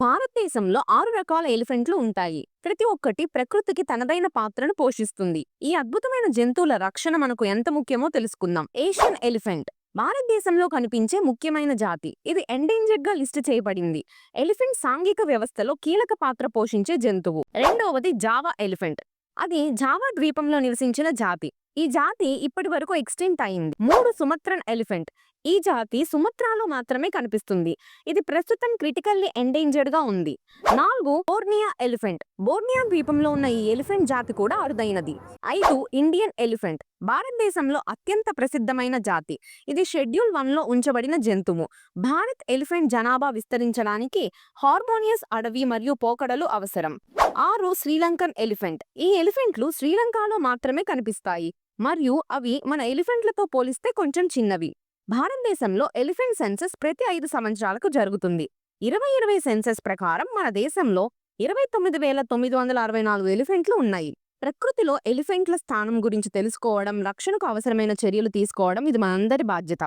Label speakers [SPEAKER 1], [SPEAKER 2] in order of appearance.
[SPEAKER 1] భారతదేశంలో 6 రకాల ఎలిఫెంట్లు ఉంటాయి. ప్రతి ఒక్కటి ప్రకృతికి తనదైన పాత్రను పోషిస్తుంది. ఈ అద్భుతమైన జంతువుల రక్షణ మనకు ఎంత ముఖ్యమో తెలుసుకుందాం. ఏషియన్ ఎలిఫెంట్ భారతదేశంలో కనిపించే ముఖ్యమైన జాతి. ఇది ఎండేంజర్డ్ గా లిస్టు చేయబడింది. ఎలిఫెంట్ సాంఘిక వ్యవస్థలో కీలక పాత్ర పోషించే జంతువు. రెండవది జావా ఎలిఫెంట్. అది జావా ద్వీపంలో నివసించిన జాతి. ఈ జాతి ఇప్పటి వరకు ఎక్స్టెంట్ అయింది. 3 సుమత్రన్ ఎలిఫెంట్. ఈ జాతి సుమత్రాలో మాత్రమే కనిపిస్తుంది. ఇది ప్రస్తుతం క్రిటికల్లీ ఎండేంజర్డ్ గా ఉంది. 4 బోర్నియా ఎలిఫెంట్. బోర్నియా ద్వీపంలో ఉన్న ఈ ఎలిఫెంట్ జాతి కూడా అరుదైనది. 5 ఇండియన్ ఎలిఫెంట్. భారతదేశంలో అత్యంత ప్రసిద్ధమైన జాతి. ఇది షెడ్యూల్ 1లో ఉంచబడిన జంతువు. భారత్ ఎలిఫెంట్ జనాభా విస్తరించడానికి హార్మోనియస్ అడవి మరియు పోకడలు అవసరం. 6 శ్రీలంకన్ ఎలిఫెంట్. ఈ ఎలిఫెంట్లు శ్రీలంకలో మాత్రమే కనిపిస్తాయి మరియు అవి మన ఎలిఫెంట్లతో పోలిస్తే కొంచెం చిన్నవి. భారతదేశంలో ఎలిఫెంట్ సెన్సస్ ప్రతి 5 సంవత్సరాలకు జరుగుతుంది. 2020 సెన్సస్ ప్రకారం మన దేశంలో 29,964 ఎలిఫెంట్లు ఉన్నాయి. ప్రకృతిలో ఎలిఫెంట్ల స్థానం గురించి తెలుసుకోవడం, రక్షణకు అవసరమైన చర్యలు తీసుకోవడం ఇది మనందరి బాధ్యత.